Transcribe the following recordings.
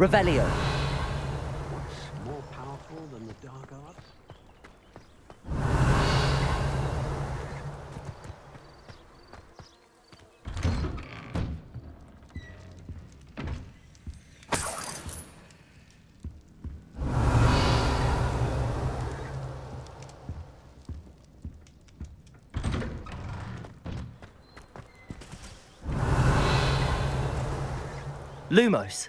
Revelio. What's more powerful than the dark arts? Lumos.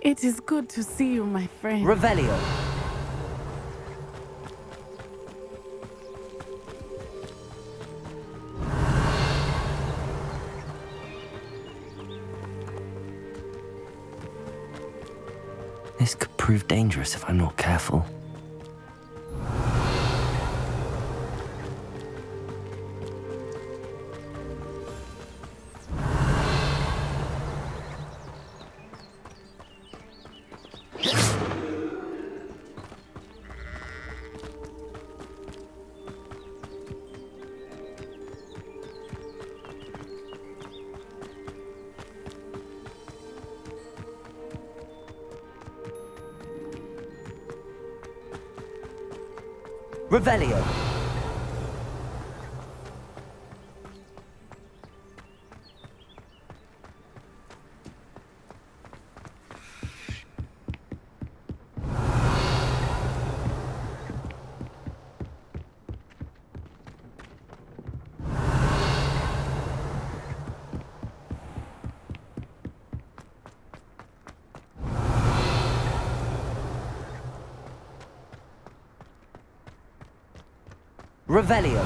It is good to see you, my friend. Revelio. This could prove dangerous if I'm not careful. Revelio. Revelio.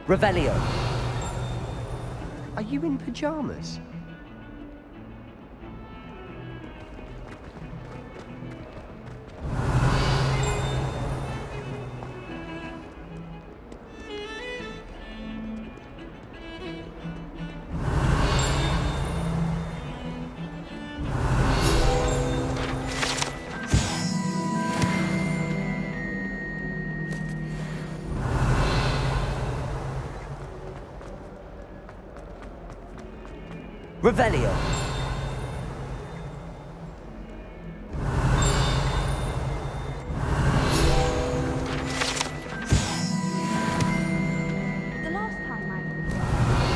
Revelio. Are you in pajamas? Revelio. The last time I was there, Madame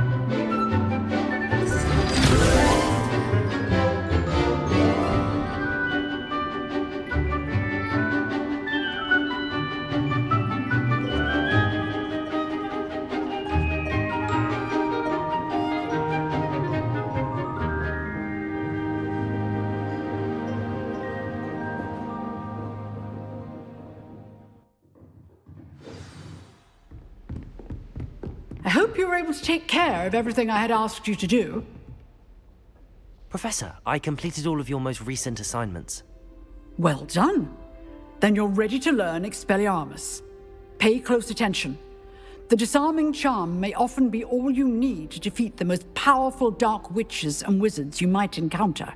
Green I hope you were able to take care of everything I had asked you to do. Professor, I completed all of your most recent assignments. Well done. Then you're ready to learn Expelliarmus. Pay close attention. The disarming charm may often be all you need to defeat the most powerful dark witches and wizards you might encounter.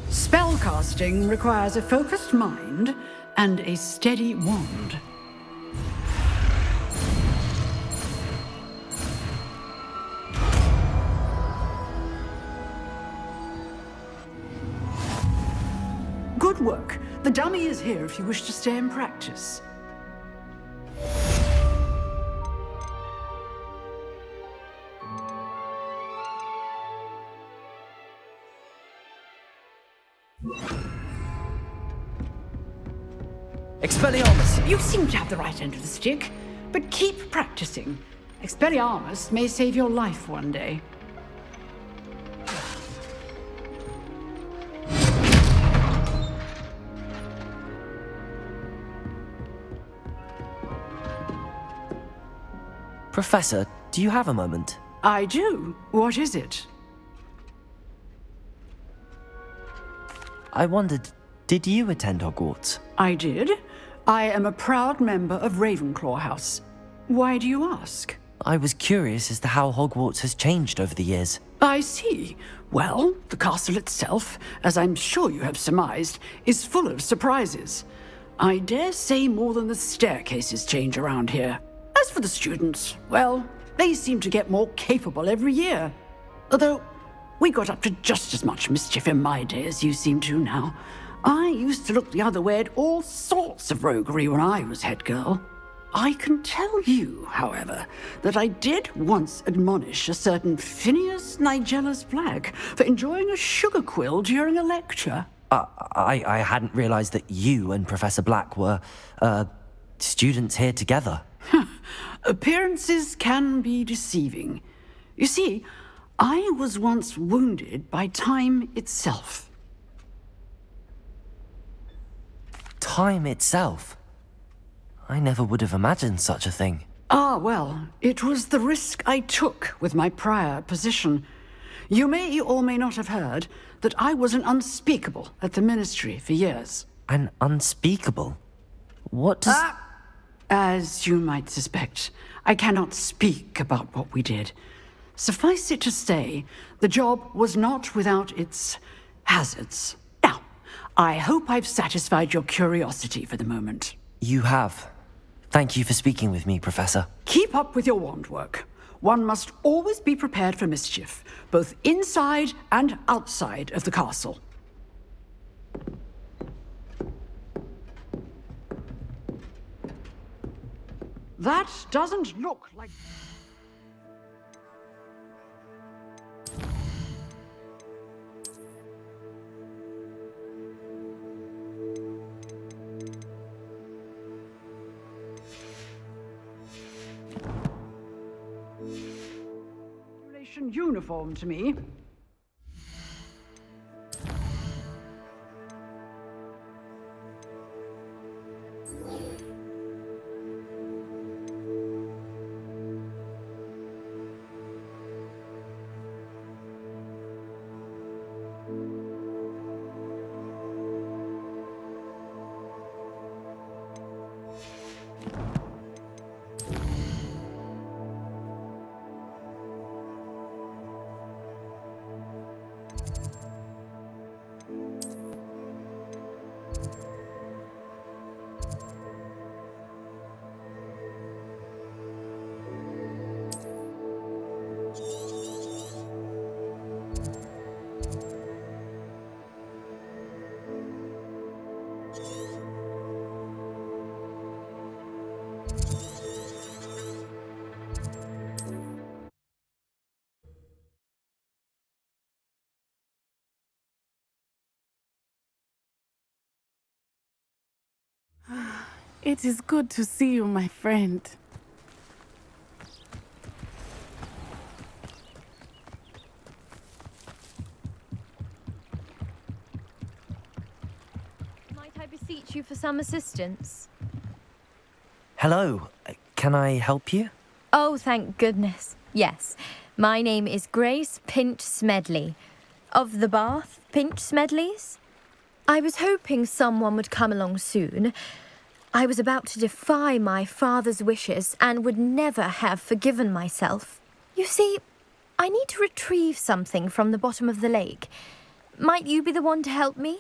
Spellcasting requires a focused mind and a steady wand. Good work. The dummy is here if you wish to stay and practice. Expelliarmus! You seem to have the right end of the stick, but keep practicing. Expelliarmus may save your life one day. Professor, do you have a moment? I do. What is it? I wondered, did you attend Hogwarts? I did. I am a proud member of Ravenclaw House. Why do you ask? I was curious as to how Hogwarts has changed over the years. I see. Well, the castle itself, as I'm sure you have surmised, is full of surprises. I dare say more than the staircases change around here. As for the students, well, they seem to get more capable every year. Although, we got up to just as much mischief in my day as you seem to now. I used to look the other way at all sorts of roguery when I was head girl. I can tell you, however, that I did once admonish a certain Phineas Nigellus Black for enjoying a sugar quill during a lecture. I hadn't realized that you and Professor Black were, students here together. Appearances can be deceiving. You see, I was once wounded by time itself. Time itself? I never would have imagined such a thing. Ah, well, it was the risk I took with my prior position. You may or may not have heard that I was an unspeakable at the Ministry for years. An unspeakable? What does... As you might suspect, I cannot speak about what we did. Suffice it to say, the job was not without its hazards. Now, I hope I've satisfied your curiosity for the moment. You have. Thank you for speaking with me, Professor. Keep up with your wand work. One must always be prepared for mischief, both inside and outside of the castle. That doesn't look like... uniform to me. It is good to see you, my friend. Might I beseech you for some assistance? Hello. Can I help you? Oh, thank goodness. Yes, my name is Grace Pinch Smedley, of the Bath Pinch Smedleys. I was hoping someone would come along soon. I was about to defy my father's wishes and would never have forgiven myself. You see, I need to retrieve something from the bottom of the lake. Might you be the one to help me?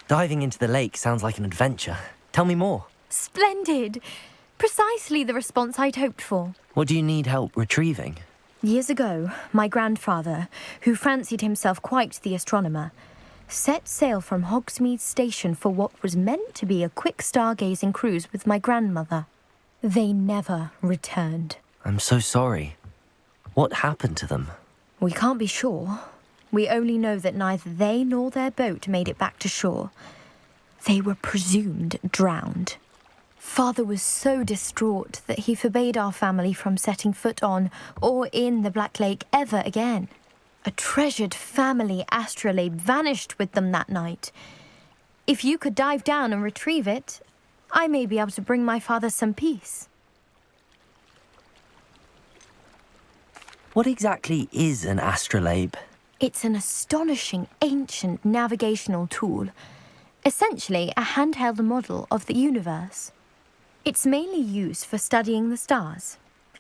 Diving into the lake sounds like an adventure. Tell me more. Splendid! Precisely the response I'd hoped for. What do you need help retrieving? Years ago, my grandfather, who fancied himself quite the astronomer, set sail from Hogsmeade Station for what was meant to be a quick stargazing cruise with my grandmother. They never returned. I'm so sorry. What happened to them? We can't be sure. We only know that neither they nor their boat made it back to shore. They were presumed drowned. Father was so distraught that he forbade our family from setting foot on or in the Black Lake ever again. A treasured family astrolabe vanished with them that night. If you could dive down and retrieve it, I may be able to bring my father some peace. What exactly is an astrolabe? It's an astonishing ancient navigational tool, essentially a handheld model of the universe. It's mainly used for studying the stars,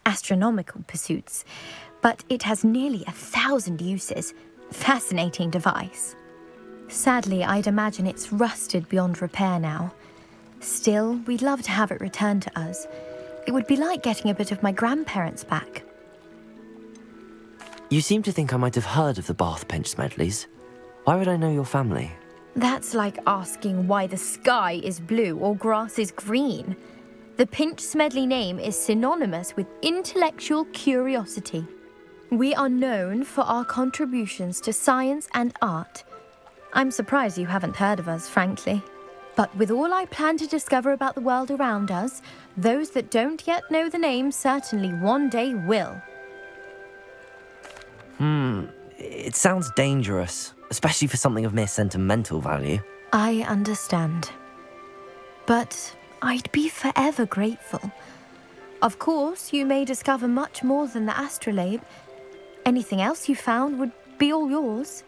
astronomical pursuits, but it has nearly 1,000 uses. Fascinating device. Sadly, I'd imagine it's rusted beyond repair now. Still, we'd love to have it returned to us. It would be like getting a bit of my grandparents back. You seem to think I might have heard of the Bath Pinch Smedleys. Why would I know your family? That's like asking why the sky is blue or grass is green. The Pinch Smedley name is synonymous with intellectual curiosity. We are known for our contributions to science and art. I'm surprised you haven't heard of us, frankly. But with all I plan to discover about the world around us, those that don't yet know the name certainly one day will. It sounds dangerous, especially for something of mere sentimental value. I understand. But I'd be forever grateful. Of course, you may discover much more than the astrolabe. Anything else you found would be all yours.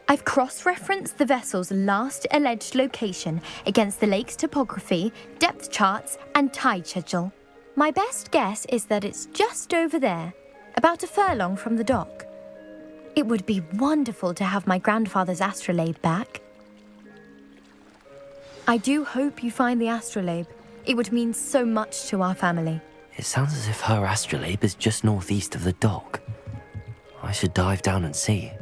I've cross-referenced the vessel's last alleged location against the lake's topography, depth charts, and tide schedule. My best guess is that it's just over there, about a furlong from the dock. It would be wonderful to have my grandfather's astrolabe back. I do hope you find the astrolabe. It would mean so much to our family. It sounds as if her astrolabe is just northeast of the dock. I should dive down and see.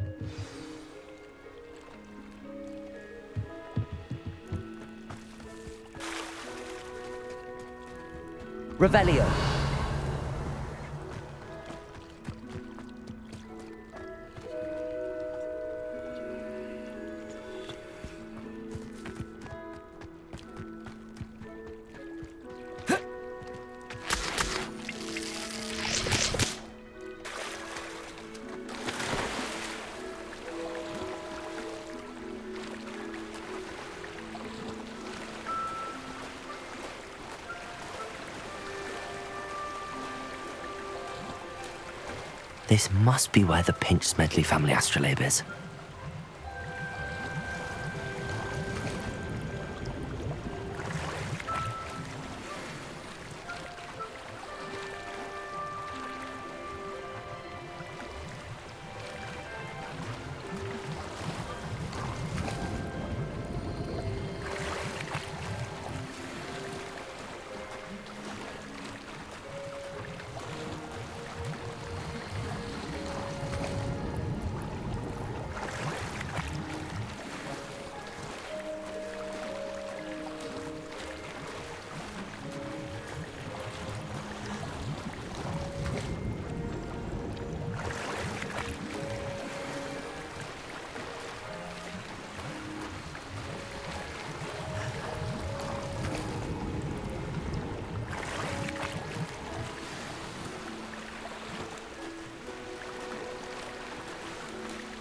Revelio. This must be where the Pinch Smedley family astrolabe is.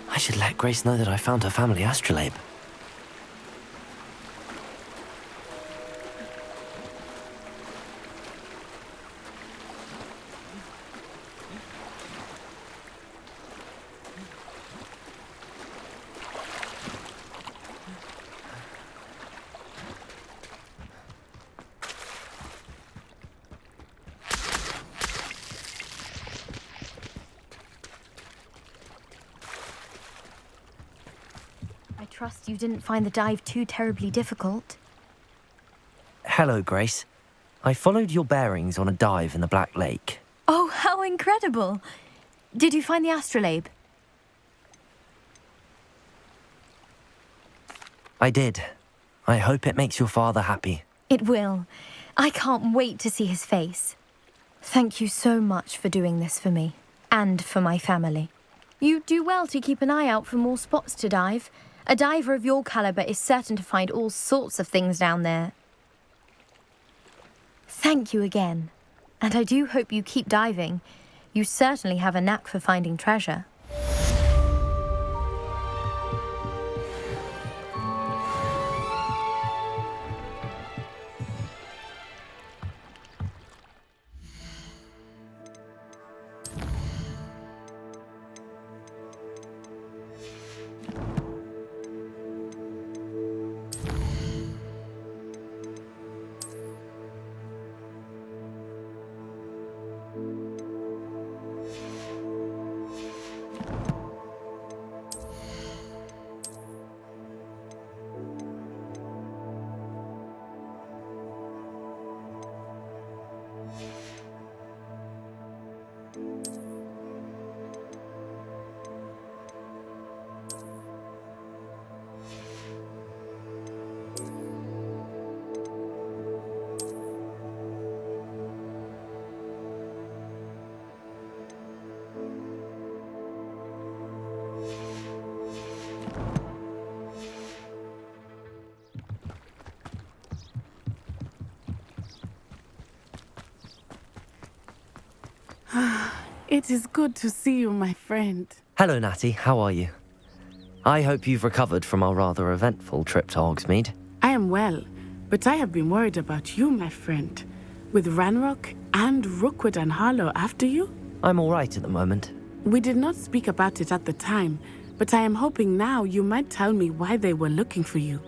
I should let Grace know that I found her family astrolabe. trust you didn't find the dive too terribly difficult. Hello, Grace. I followed your bearings on a dive in the Black Lake. Oh, how incredible! Did you find the astrolabe? I did. I hope it makes your father happy. It will. I can't wait to see his face. Thank you so much for doing this for me, and for my family. You do well to keep an eye out for more spots to dive. A diver of your caliber is certain to find all sorts of things down there. Thank you again. And I do hope you keep diving. You certainly have a knack for finding treasure. It is good to see you, my friend. Hello, Natty. How are you? I hope you've recovered from our rather eventful trip to Hogsmeade. I am well, but I have been worried about you, my friend. With Ranrock and Rookwood and Harlow after you? I'm all right at the moment. We did not speak about it at the time, but I am hoping now you might tell me why they were looking for you.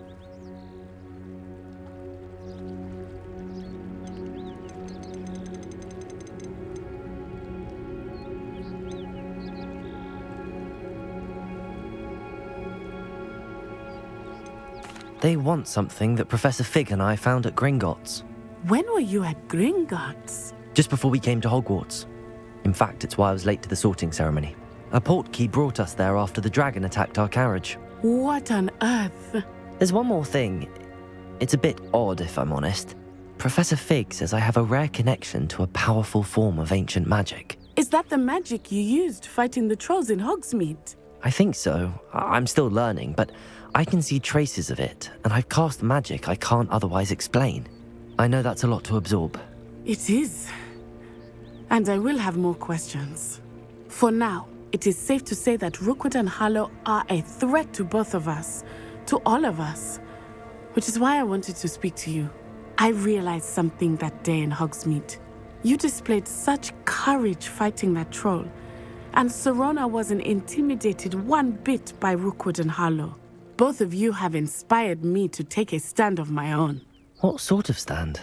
They want something that Professor Fig and I found at Gringotts. When were you at Gringotts? Just before we came to Hogwarts. In fact, it's why I was late to the sorting ceremony. A portkey brought us there after the dragon attacked our carriage. What on earth? There's one more thing. It's a bit odd, if I'm honest. Professor Fig says I have a rare connection to a powerful form of ancient magic. Is that the magic you used fighting the trolls in Hogsmeade? I think so. I'm still learning, but I can see traces of it, and I've cast magic I can't otherwise explain. I know that's a lot to absorb. It is. And I will have more questions. For now, it is safe to say that Rookwood and Harlow are a threat to both of us, to all of us, which is why I wanted to speak to you. I realized something that day in Hogsmeade. You displayed such courage fighting that troll, and Serona wasn't intimidated one bit by Rookwood and Harlow. Both of you have inspired me to take a stand of my own. What sort of stand?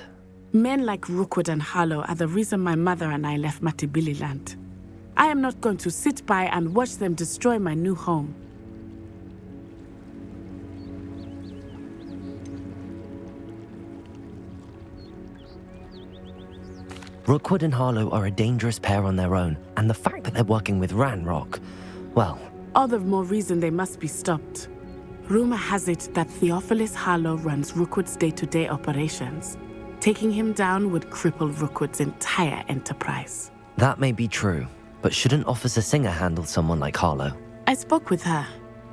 Men like Rookwood and Harlow are the reason my mother and I left Matabeleland. I am not going to sit by and watch them destroy my new home. Rookwood and Harlow are a dangerous pair on their own, and the fact that they're working with Ranrock, well... All the more reason they must be stopped. Rumor has it that Theophilus Harlow runs Rookwood's day-to-day operations. Taking him down would cripple Rookwood's entire enterprise. That may be true, but shouldn't Officer Singer handle someone like Harlow? I spoke with her.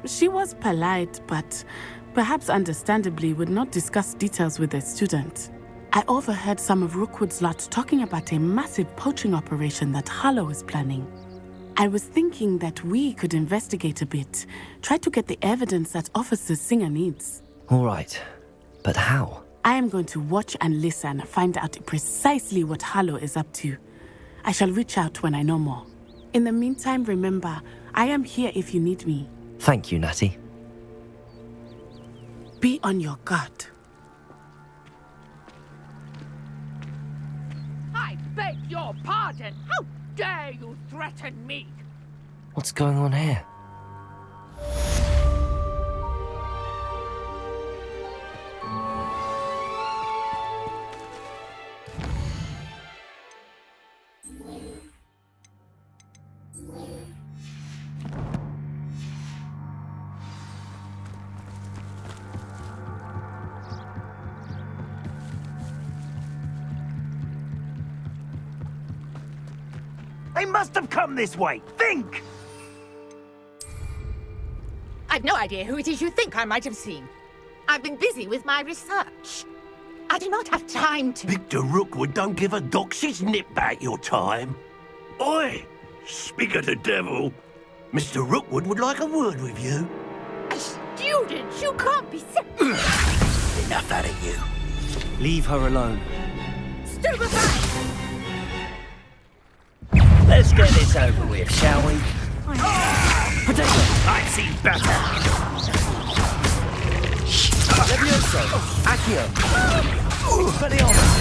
She was polite, but perhaps understandably would not discuss details with a student. I overheard some of Rookwood's lot talking about a massive poaching operation that Harlow is planning. I was thinking that we could investigate a bit, try to get the evidence that Officer Singer needs. All right, but how? I am going to watch and listen, find out precisely what Harlow is up to. I shall reach out when I know more. In the meantime, remember, I am here if you need me. Thank you, Natty. Be on your guard. I beg your pardon! How dare you threaten me? What's going on here? They must have come this way. Think! I've no idea who it is you think I might have seen. I've been busy with my research. I do not have time to... Victor Rookwood don't give a doxy's nip back your time. Oi! Speak of the devil. Mr. Rookwood would like a word with you. A student? You can't be Enough out of you. Leave her alone. stupefied! Let's get this over with, shall we? Potato! I've seen better! Levioso. Accio. Expelliarmus.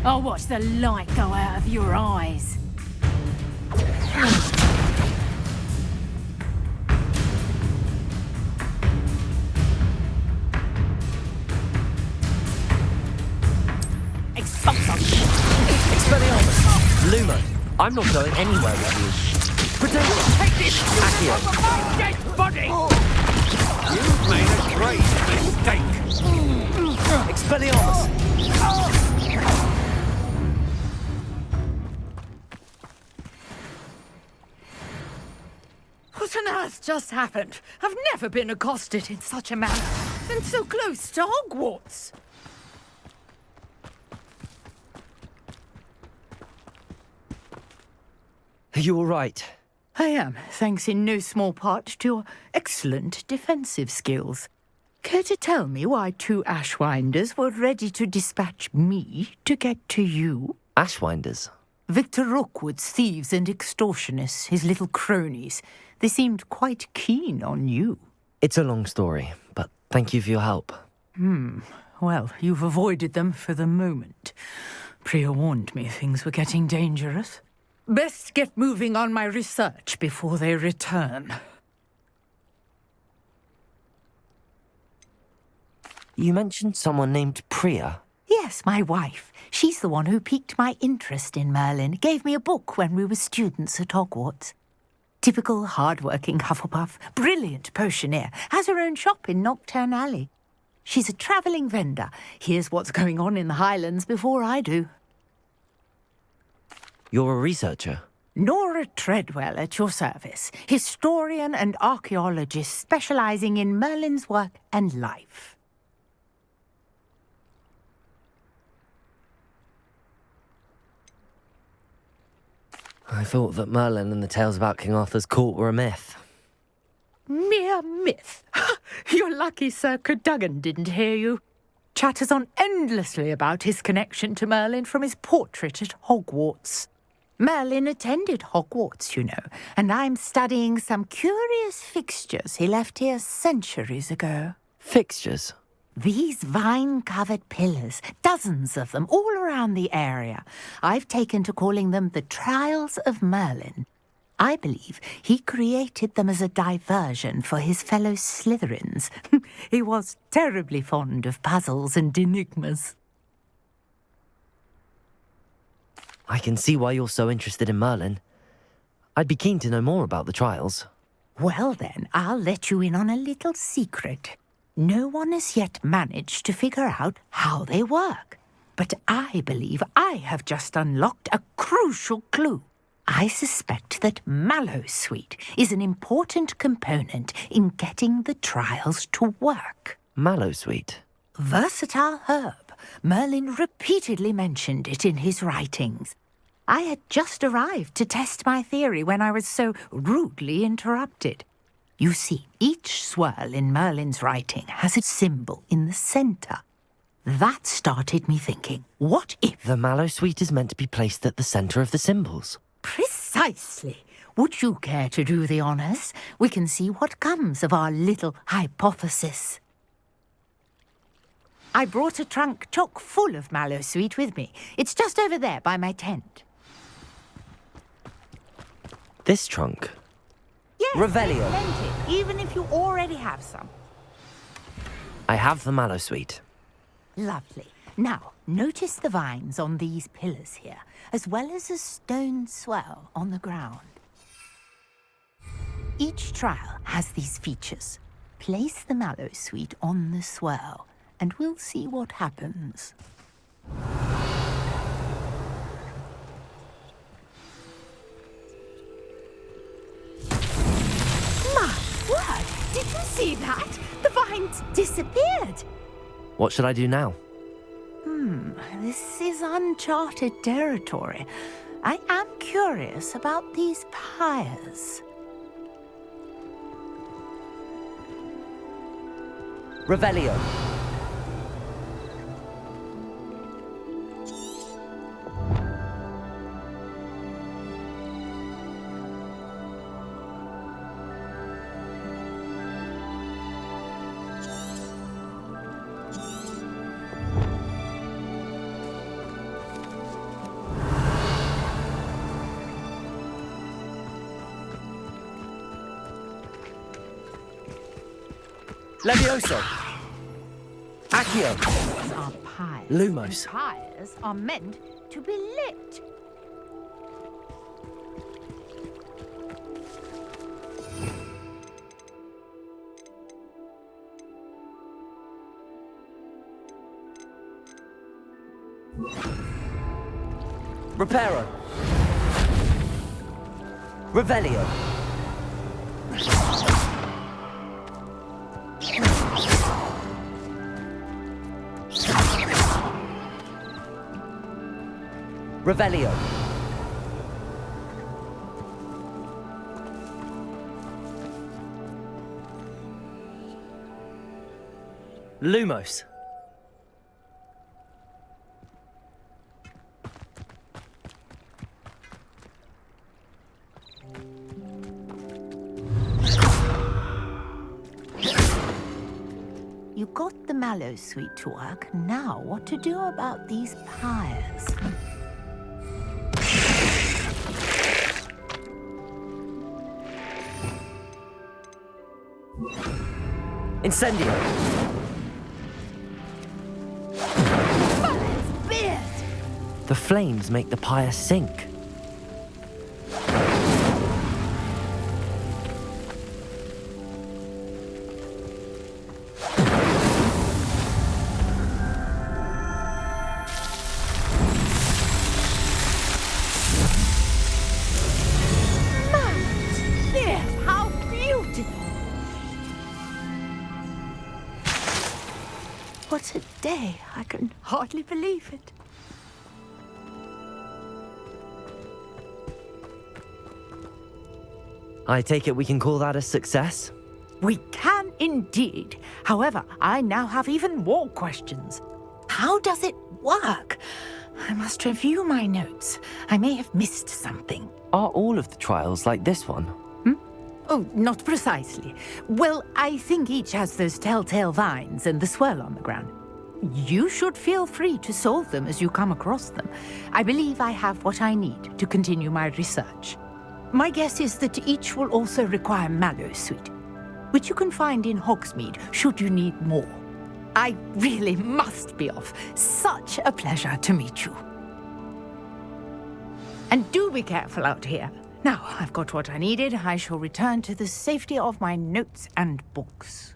I'll watch the light go out of your eyes. Expelliarmus. Lumo. I'm not going anywhere with you. Potato. Take this! Accio. My dead body! You've made a great mistake. Expelliarmus. What on earth just happened? I've never been accosted in such a manner. And so close to Hogwarts. Are you all right? I am, thanks in no small part to your excellent defensive skills. Care to tell me why two Ashwinders were ready to dispatch me to get to you? Ashwinders? Victor Rookwood's thieves and extortionists, his little cronies. They seemed quite keen on you. It's a long story, but thank you for your help. Well, you've avoided them for the moment. Priya warned me things were getting dangerous. Best get moving on my research before they return. You mentioned someone named Priya. Yes, my wife. She's the one who piqued my interest in Merlin, gave me a book when we were students at Hogwarts. Typical hard-working Hufflepuff, brilliant potioneer, has her own shop in Nocturne Alley. She's a travelling vendor, hears what's going on in the Highlands before I do. You're a researcher? Nora Treadwell at your service, historian and archaeologist specialising in Merlin's work and life. I thought that Merlin and the tales about King Arthur's court were a myth. Mere myth. You're lucky Sir Cadogan didn't hear you. Chatters on endlessly about his connection to Merlin from his portrait at Hogwarts. Merlin attended Hogwarts, you know, and I'm studying some curious fixtures he left here centuries ago. Fixtures? These vine-covered pillars, dozens of them, all around the area. I've taken to calling them the Trials of Merlin. I believe he created them as a diversion for his fellow Slytherins. He was terribly fond of puzzles and enigmas. I can see why you're so interested in Merlin. I'd be keen to know more about the trials. Well then, I'll let you in on a little secret. No one has yet managed to figure out how they work. But I believe I have just unlocked a crucial clue. I suspect that Mallowsweet is an important component in getting the trials to work. Mallowsweet? Versatile herb. Merlin repeatedly mentioned it in his writings. I had just arrived to test my theory when I was so rudely interrupted. You see, each swirl in Merlin's writing has a symbol in the centre. That started me thinking, what if... The Mallowsweet is meant to be placed at the centre of the symbols. Precisely. Would you care to do the honours? We can see what comes of our little hypothesis. I brought a trunk chock full of Mallowsweet with me. It's just over there by my tent. This trunk? Yes, Revelio. plenty, even if you already have some. I have the Mallowsweet. Lovely. Now, Notice the vines on these pillars here, as well as a stone swell on the ground. Each trial has these features. Place the mallow sweet on the swell, and we'll see what happens. My word! Did you see that? The vines disappeared! What should I do now? This is uncharted territory. I am curious about these pyres. Revelio. Levioso. Accio. These are pyres. Lumos. And pyres are meant to be lit. Reparo. Revelio. Revelio. Lumos. You got the mallow sweet to work. Now what to do about these pyres? Incendio. The flames make the pyre sink. How beautiful! What a day! I can hardly believe it. I take it we can call that a success? We can indeed. However, I now have even more questions. How does it work? I must review my notes. I may have missed something. Are all of the trials like this one? Oh, not precisely. Well, I think each has those telltale vines and the swirl on the ground. You should feel free to solve them as you come across them. I believe I have what I need to continue my research. My guess is that each will also require mallow sweet, which you can find in Hogsmeade should you need more. I really must be off. Such a pleasure to meet you. And do be careful out here. Now, I've got what I needed. I shall return to the safety of my notes and books.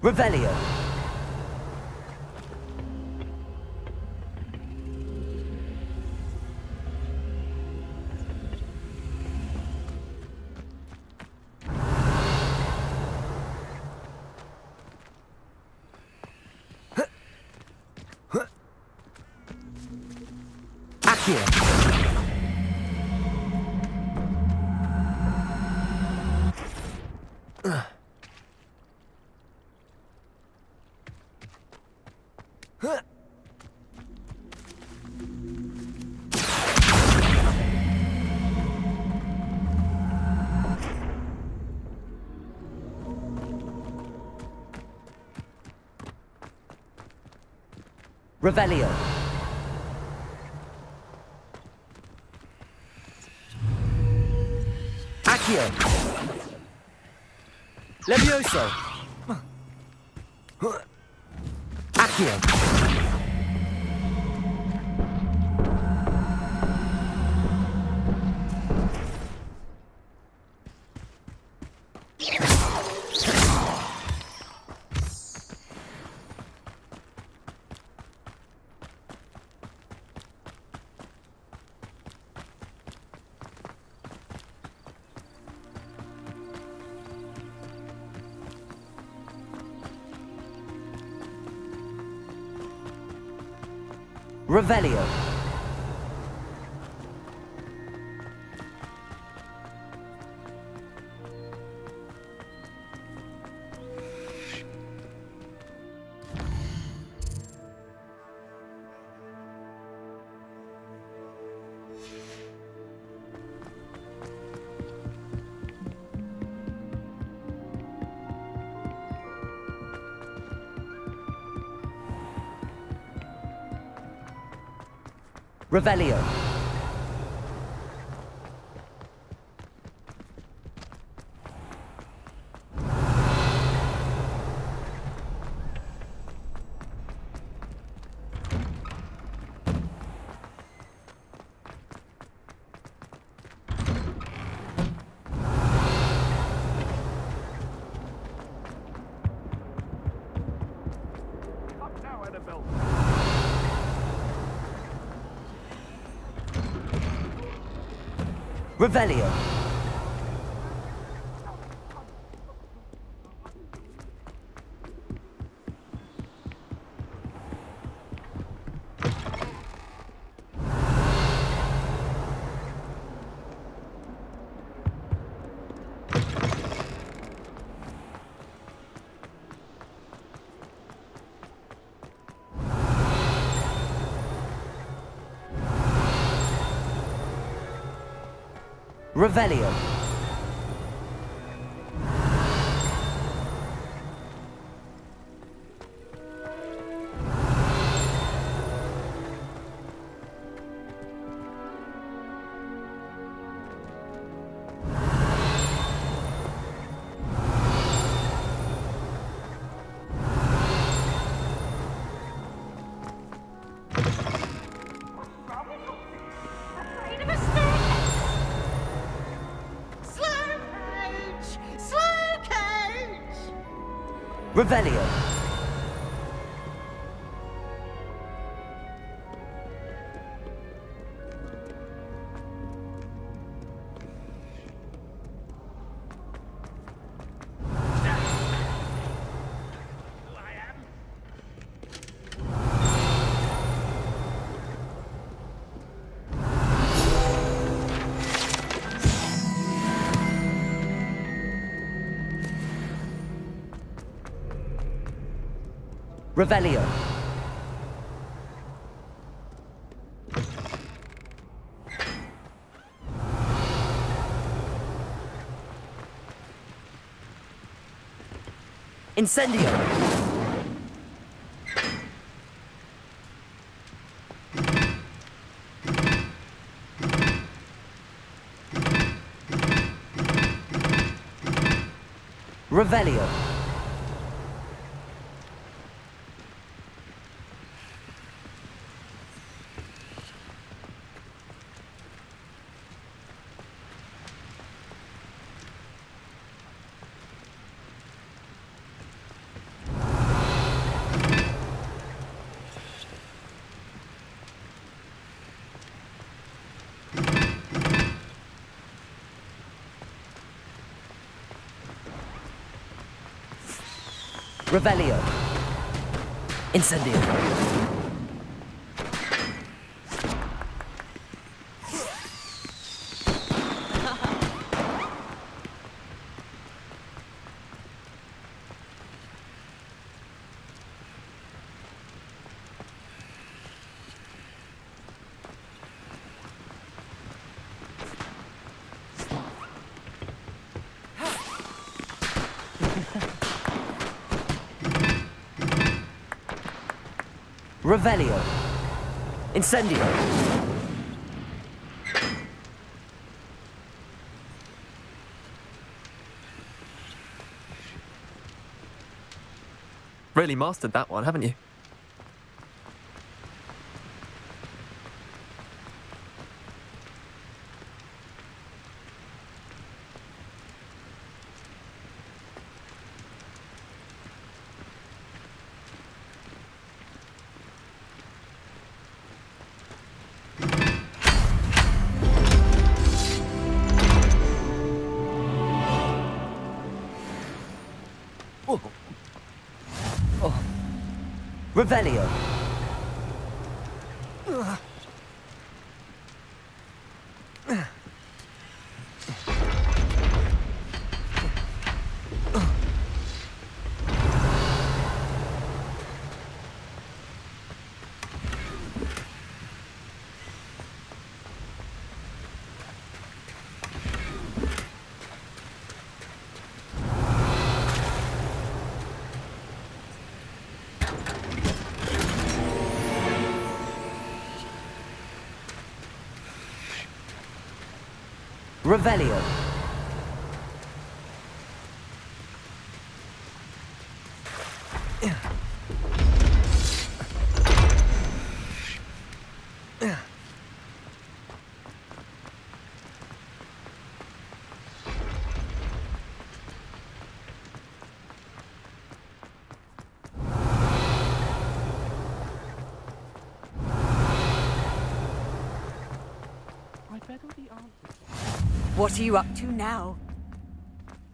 Revelio. Accio. Revelio. Accio. Levioso. Accio. Revelio. Revelio. Revelio. Revelio. Revelio. Revelio. Incendio. Revelio. Revelio. Incendio. Revelio. Incendio. Really mastered that one, haven't you? Revelio. Revelio. What are you up to now?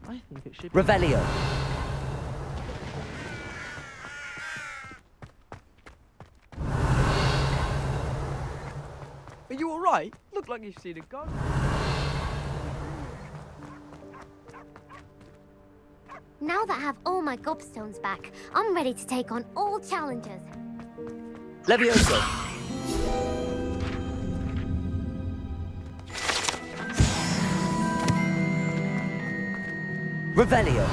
I think it should be. Revelio. Are you alright? Look like you've seen a ghost. Now that I have all my gobstones back, I'm ready to take on all challenges. Levioso. Revelio.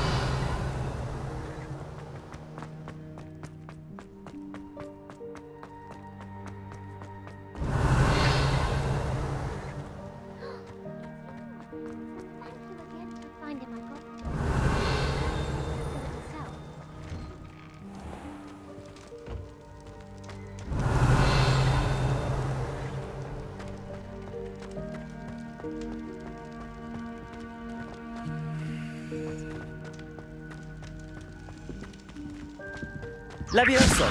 Thank you again for finding my gobstones. Myself. Levioso.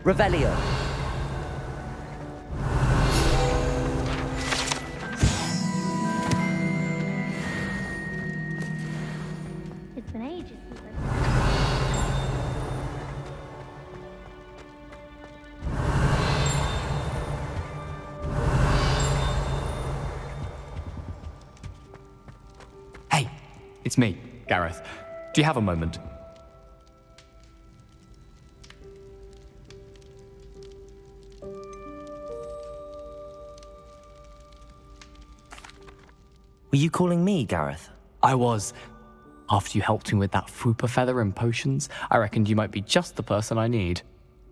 Revelio. It's been ages since Hey, it's me, Gareth. Do you have a moment? Were you calling me, Gareth? I was. After you helped me with that Fupa feather and potions, I reckoned you might be just the person I need.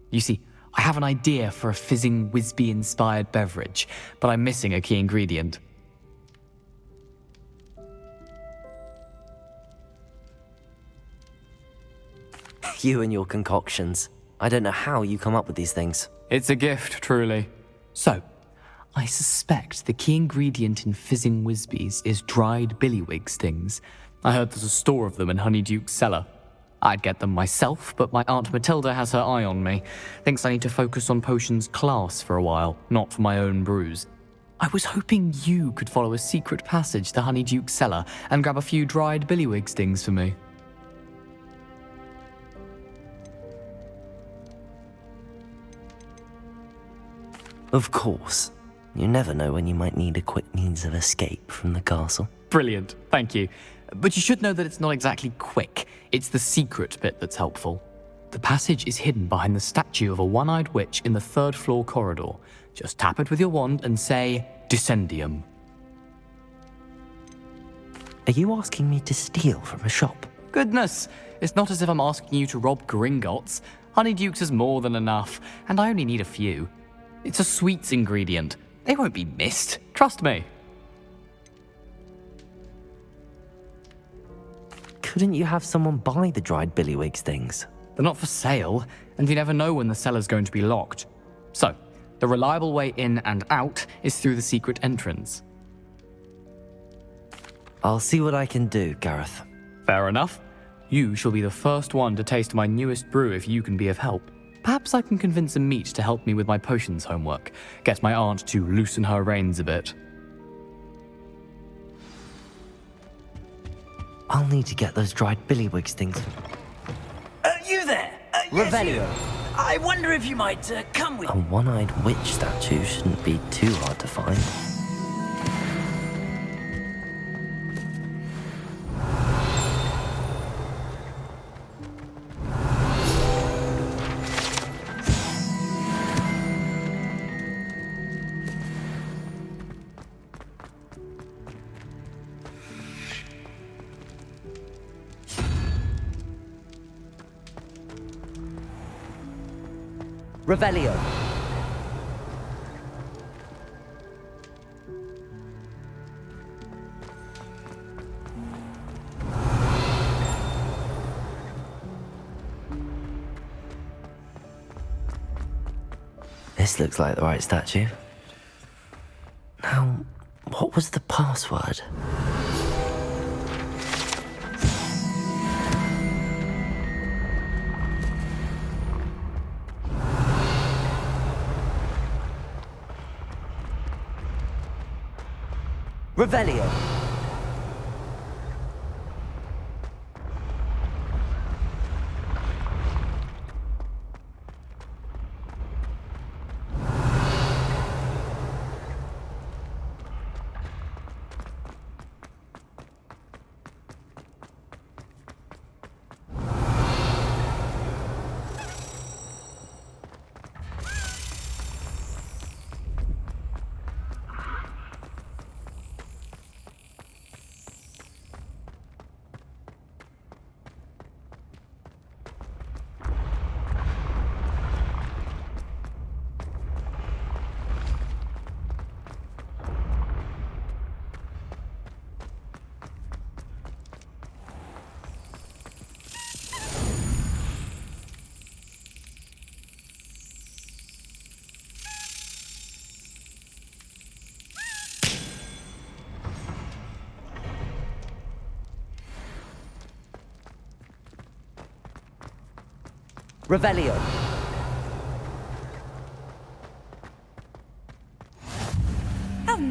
You see, I have an idea for a fizzing Wisby-inspired beverage, but I'm missing a key ingredient. You and your concoctions. I don't know how you come up with these things. It's a gift, truly. So, I suspect the key ingredient in fizzing Wisbies is dried billywig stings. I heard there's a store of them in Honeyduke's cellar. I'd get them myself, but my Aunt Matilda has her eye on me. Thinks I need to focus on potions class for a while, not for my own brews. I was hoping you could follow a secret passage to Honeyduke's cellar and grab a few dried billywig stings for me. Of course. You never know when you might need a quick means of escape from the castle. Brilliant, thank you. But you should know that it's not exactly quick. It's the secret bit that's helpful. The passage is hidden behind the statue of a one-eyed witch in the third-floor corridor. Just tap it with your wand and say, Descendium. Are you asking me to steal from a shop? Goodness, it's not as if I'm asking you to rob Gringotts. Honeyduke's is more than enough, and I only need a few. It's a sweets ingredient. They won't be missed. Trust me. Couldn't you have someone buy the dried billywig stings? They're not for sale, and you never know when the cellar's going to be locked. So, the reliable way in and out is through the secret entrance. I'll see what I can do, Gareth. Fair enough. You shall be the first one to taste my newest brew if you can be of help. Perhaps I can convince a meat to help me with my potions homework. Get my aunt to loosen her reins a bit. I'll need to get those dried billywig stings. You there? Revelio. I wonder if you might come with... A one-eyed witch statue shouldn't be too hard to find. Revelio. This looks like the right statue. Now, what was the password? Revelio. Revelio.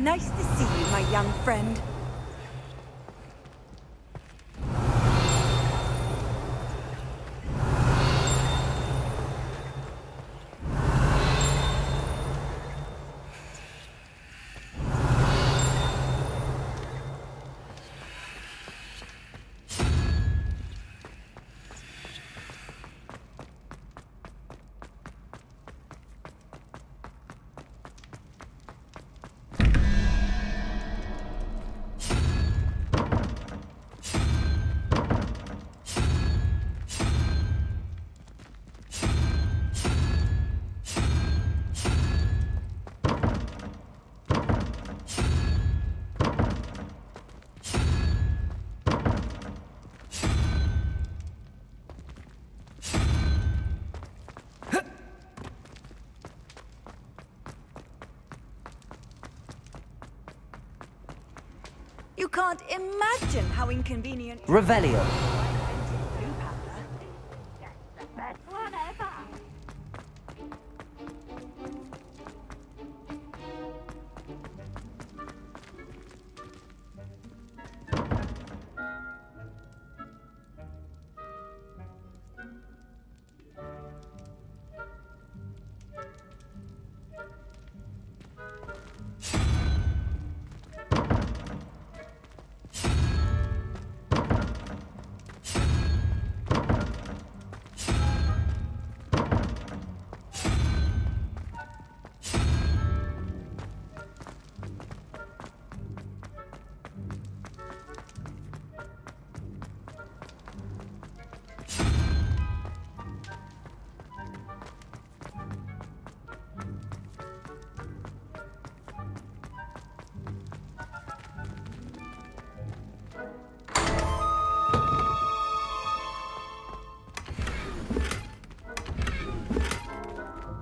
Nice to see you, my young friend. You can't imagine how inconvenient. Revelio.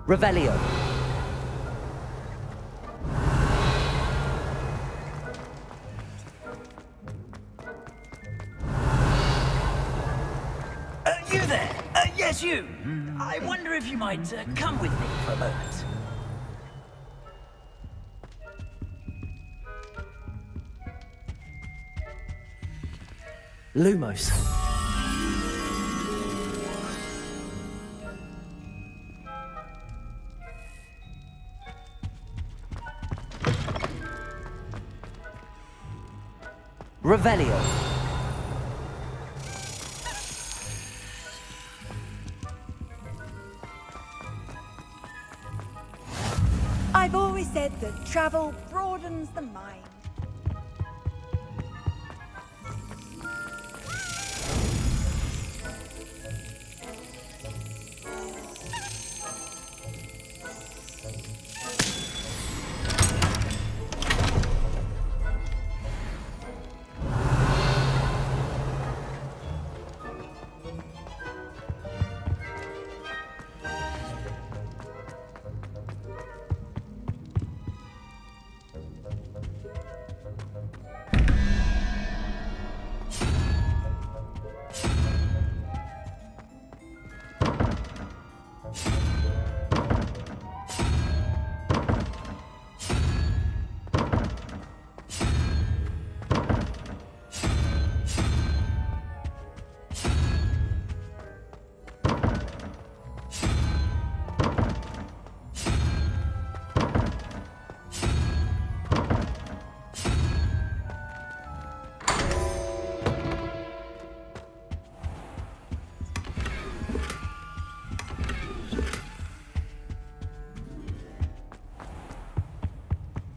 Revelio. You there? Yes, you. I wonder if you might come with me for a moment. Lumos. Revelio. I've always said that travel broadens the mind.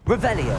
Revelio.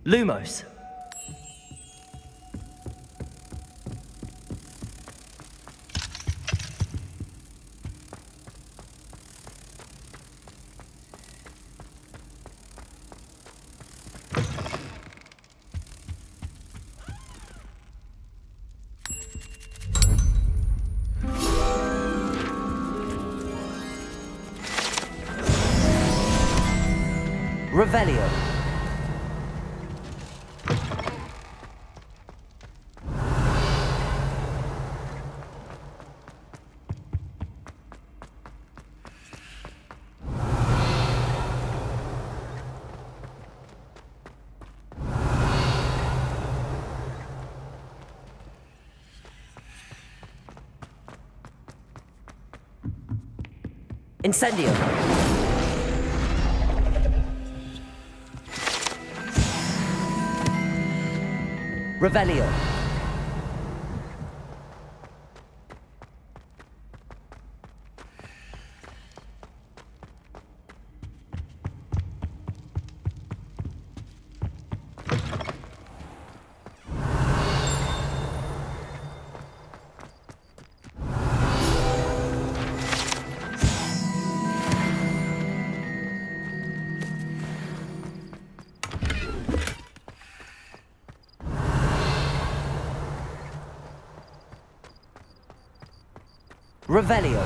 Lumos. Revelio. Incendio. Revelio. Revelio.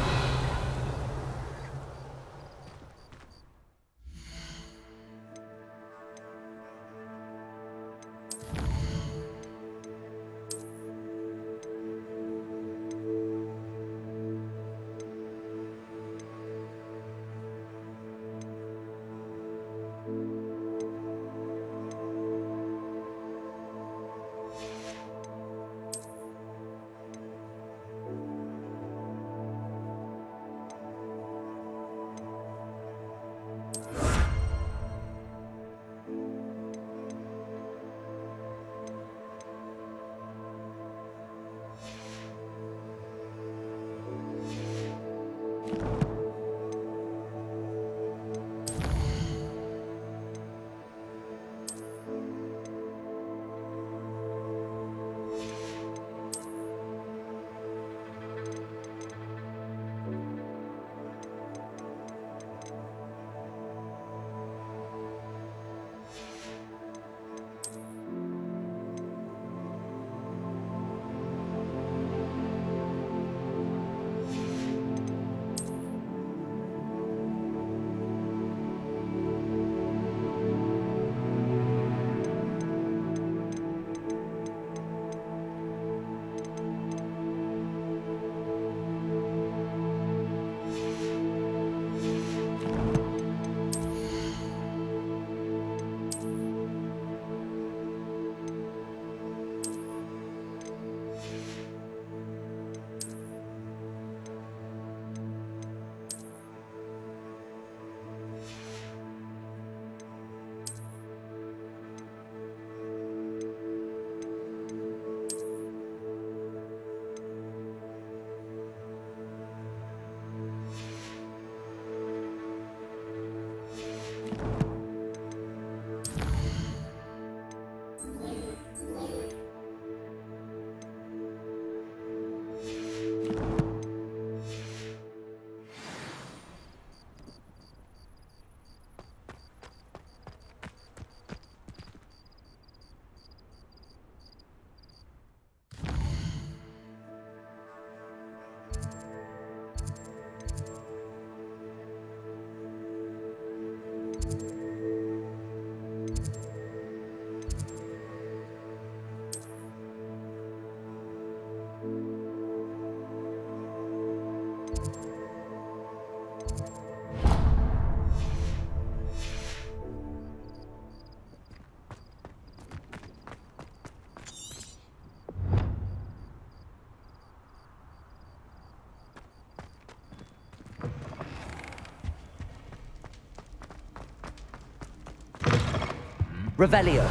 Revelio.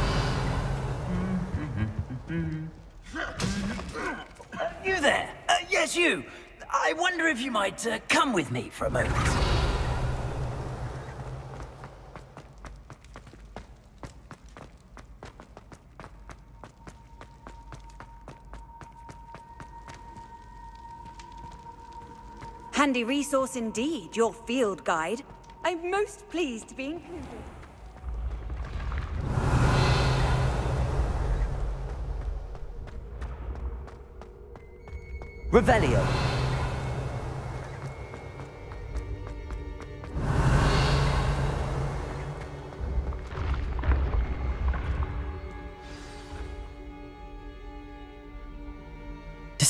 You there? Yes, you. I wonder if you might come with me for a moment. Handy resource indeed, your field guide. I'm most pleased to be included. Revelio.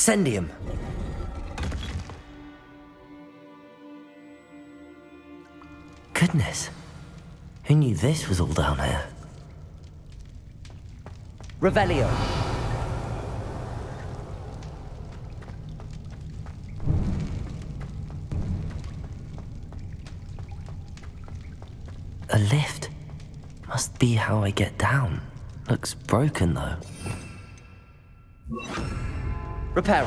Incendium. Goodness. Who knew this was all down here? Revelio. A lift. Must be how I get down. Looks broken though. Reparo.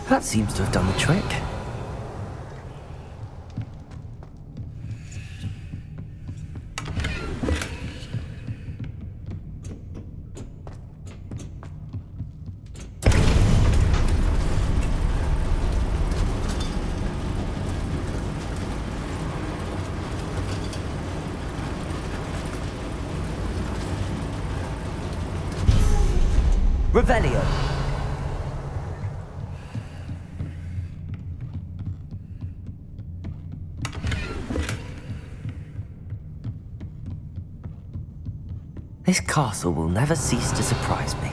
That seems to have done the trick. Revelio. This castle will never cease to surprise me.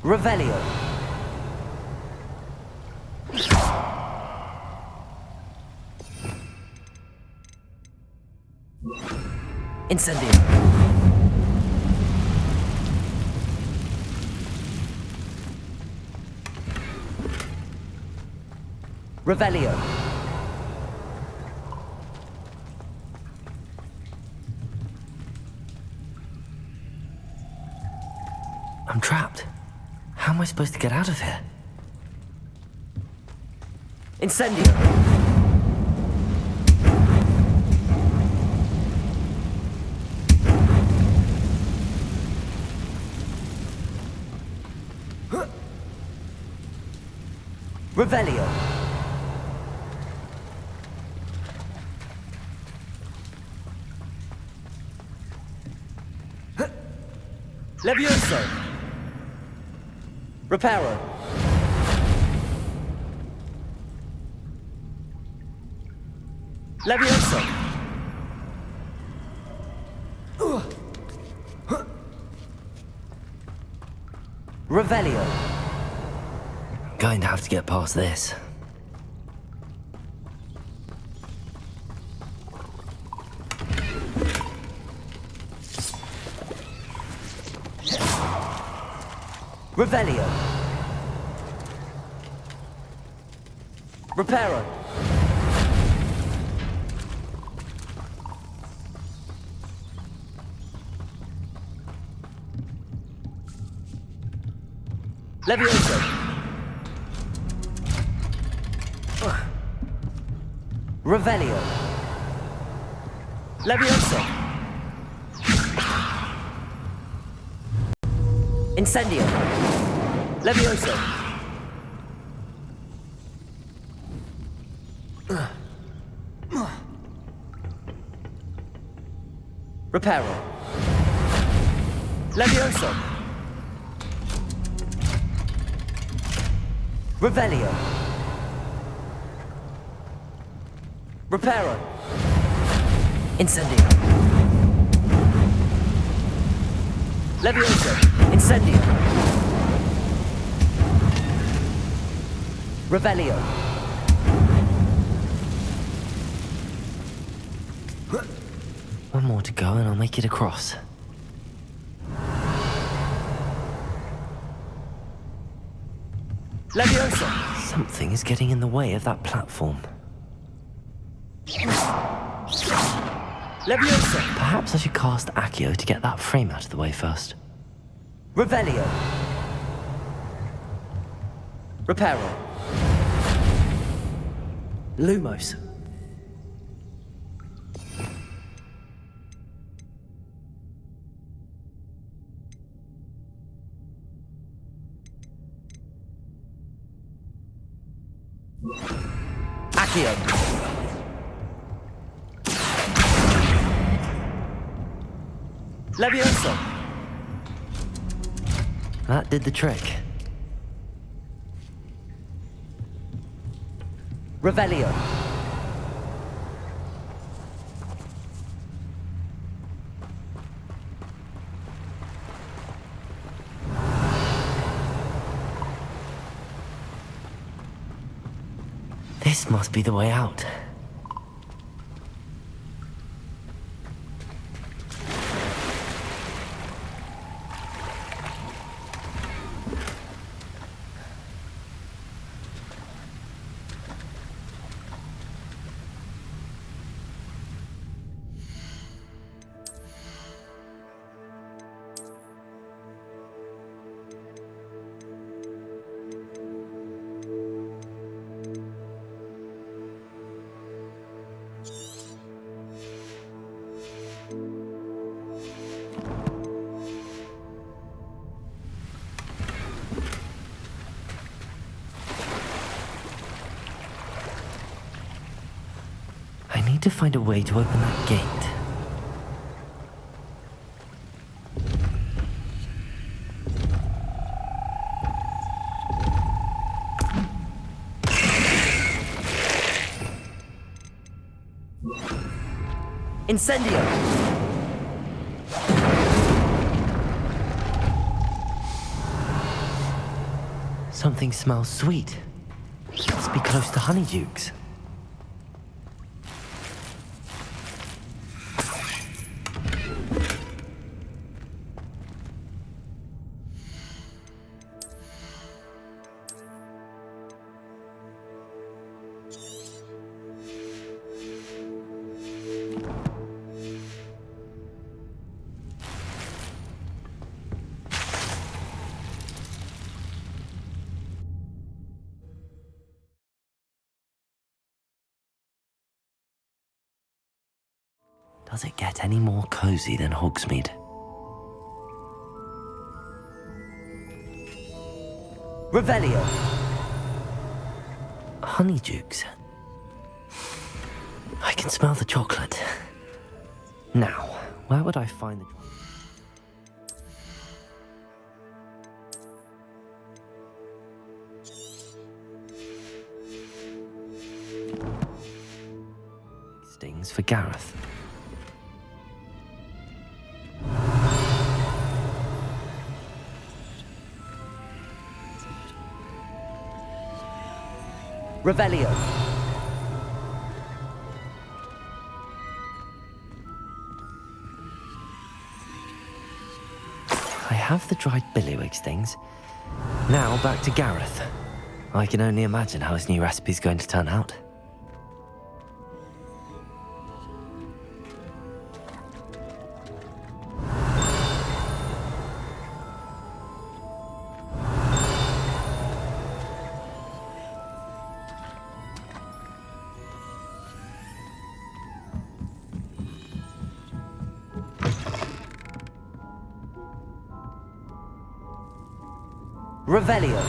Revelio. Incendium. Revelio. I'm trapped. How am I supposed to get out of here? Incendio! Revelio! Levioso! Reparo. Levioso. Revelio. Going to have to get past this. Revelio. Reparo. Levioso. Revelio. Levioso. Incendio. Levioso. Reparo. Levioso. Revelio. Reparo. Incendio. Levioso. Incendio. Revelio. One more to go and I'll make it across. Levioso! Something is getting in the way of that platform. Levioso! Perhaps I should cast Accio to get that frame out of the way first. Revelio. Reparo. Lumos. Accio. Levioso. That did the trick. Revelio. This must be the way out. I need to find a way to open that gate. Incendio! Something smells sweet. Must be close to Honeydukes. Does it get any more cozy than Hogsmeade? Revelio! Honeydukes. I can smell the chocolate. Now, where would I find the... Stings for Gareth. Revelio. I have the dried billywig stings. Now back to Gareth. I can only imagine how his new recipe's going to turn out. Revelio.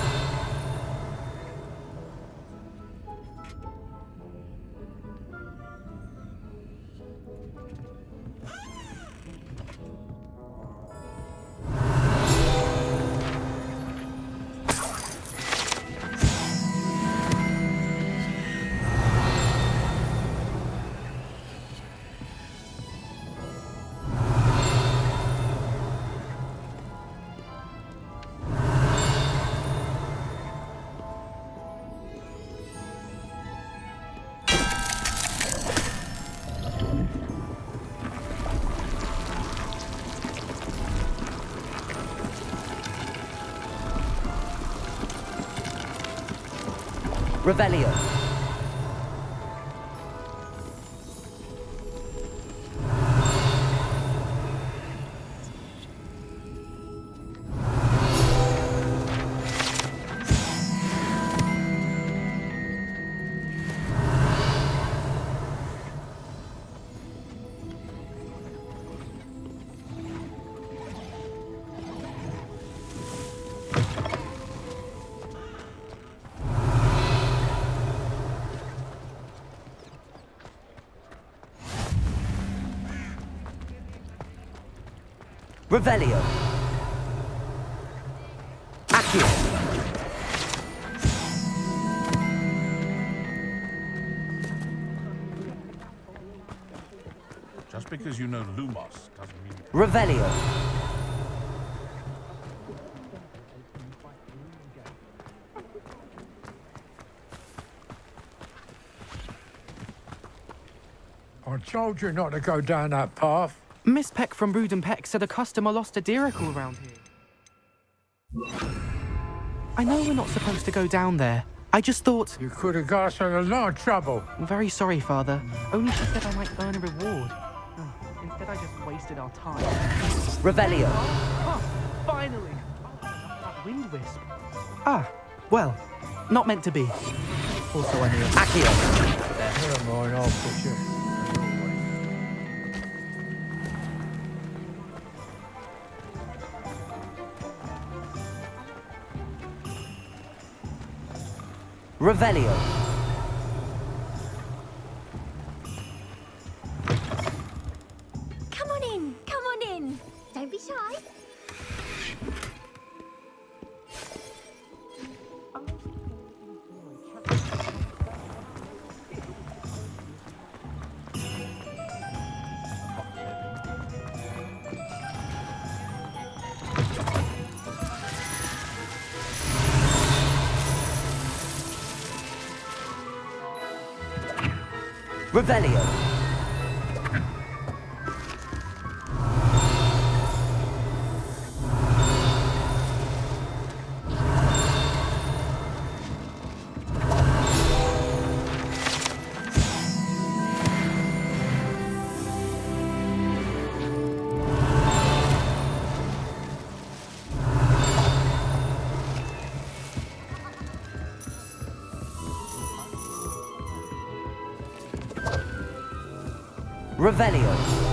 Revelio. Revelio. Accio. Just because you know Lumos doesn't mean... Revelio. I told you not to go down that path. Miss Peck from Brood and Peck said a customer lost a deeracle around here. I know we're not supposed to go down there. I just thought... You could have got us in a lot of trouble. I'm very sorry, Father. Only she said I might earn a reward. Instead, I just wasted our time. Revelio. Oh, finally! That wind wisp. Ah, well, not meant to be. Also, I knew... Accio. Never mind, I'll push you. Revelio. Come on in, come on in. Don't be shy. Revelio. Revelio.